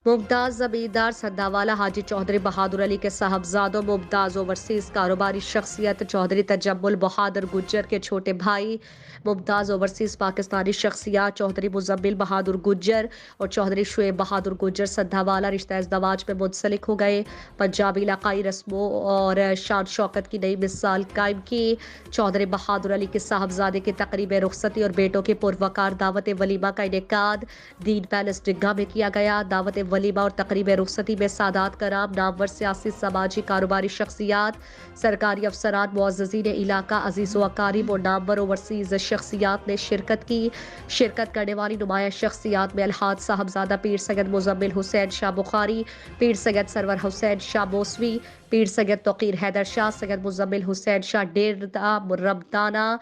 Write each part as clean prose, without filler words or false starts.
ممتاز زمیندار سندھاوالا حاجی چودھری بہادر علی کے صاحبزادوں ممتاز اوورسیز کاروباری شخصیت چودھری تجمل بہادر گجر کے چھوٹے بھائی ممتاز اوورسیز پاکستانی شخصیات چودھری مزمل بہادر گجر اور چودھری شعیب بہادر گجر سندھاوالا رشتہ ازدواج میں منسلک ہو گئے۔ پنجابی علاقائی رسموں اور شان شوکت کی نئی مثال قائم کی۔ چودھری بہادر علی کے صاحبزادے کی تقریب رخصتی اور بیٹوں کے پروقار دعوت ولیمہ کا انعقاد دین پیلس ڈگا میں کیا گیا۔ دعوت ولیمہ اور تقریب رخصتی میں سادات کرام، نامور سیاسی سماجی کاروباری شخصیات، سرکاری افسران، معززین علاقہ، عزیز و اقارب اور نامور اوورسیز شخصیات نے شرکت کرنے والی نمایاں شخصیات میں الحاج صاحبزادہ پیر سید مزمل حسین شاہ بخاری، پیر سید سرور حسین شاہ موسوی، پیر سید توقیر حیدر شاہ، سید مزمل حسین شاہ ڈیرہ رمدانہ،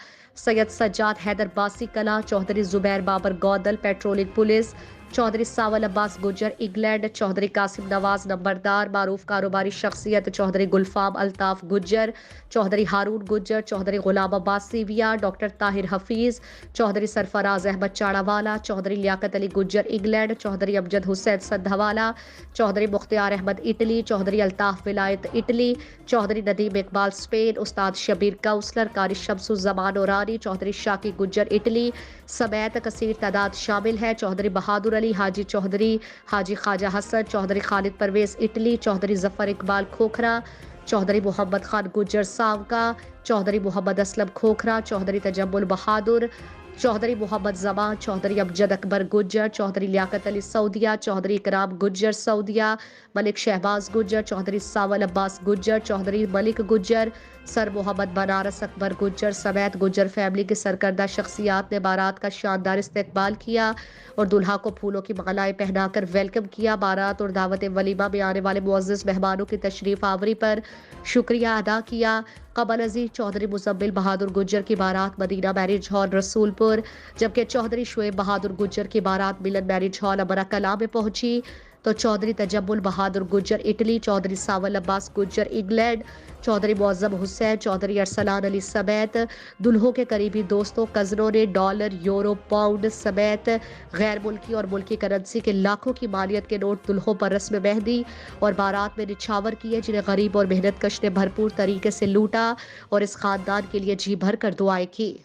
سید سجاد حیدر باسی کلا، چودھری زبیر بابر گودل پیٹرولنگ پولیس، چودھری ساول عباس گجر انگلینڈ، چودھری قاسم نواز نمبردار، معروف کاروباری شخصیت چودھری گلفام الطاف گجر، چودھری ہارون گجر، چودھری غلام عباس سیویا، ڈاکٹر طاہر حفیظ، چودھری سرفراز احمد چاڑا والا، چودھری لیاقت علی گجر انگلینڈ، چودھری امجد حسین سندھاوالا، چودھری مختار احمد اٹلی، چودھری الطاف ولایت اٹلی، چودھری ندیم اقبال اسپین، استاد شبیر کونسلر، قاری شمس الزمان اورانی، چودھری شاکی گجر اٹلی سمیت کثیر تعداد شامل ہے۔ چودھری بہادر علی، حاجی چودھری، حاجی خواجہ حسن، چودھری خالد پرویز اٹلی، چودھری ظفر اقبال کھوکھرا، چودھری محمد خان گجر سانکا، چودھری محمد اسلم کھوکھرا، چودھری تجمل بہادر، چودھری محمد زمان، چودھری امجد اکبر گجر، چودھری لیاقت علی سعودیہ، چودھری اکرام گجر سعودیہ، ملک شہباز گجر، چودھری ساول عباس گجر، چودھری ملک گجر، سر محمد بنارس اکبر گجر سمیت گجر فیملی کی سرکردہ شخصیات نے بارات کا شاندار استقبال کیا اور دلہا کو پھولوں کی مالائیں پہنا کر ویلکم کیا۔ بارات اور دعوت ولیمہ میں آنے والے معزز مہمانوں کی تشریف آوری پر شکریہ ادا کیا۔ قبل ازیں چودھری مزمل بہادر گجر کی بارات مدینہ میرج ہال رسول پور، جبکہ چودھری شعیب بہادر گجر کی بارات ملن میرج ہال امرا کلاں میں پہنچی، تو چودھری تجمل بہادر گجر اٹلی، چودھری ساول عباس گجر انگلینڈ، چودھری معظم حسین، چودھری ارسلان علی سمیت دلہوں کے قریبی دوستوں، کزنوں نے ڈالر، یورو، پاؤنڈ سمیت غیر ملکی اور ملکی کرنسی کے لاکھوں کی مالیت کے نوٹ دلہوں پر رسم مہندی اور بارات میں نچھاور کیے، جنہیں غریب اور محنت کش نے بھرپور طریقے سے لوٹا اور اس خاندان کے لیے جی بھر کر دعائیں کی۔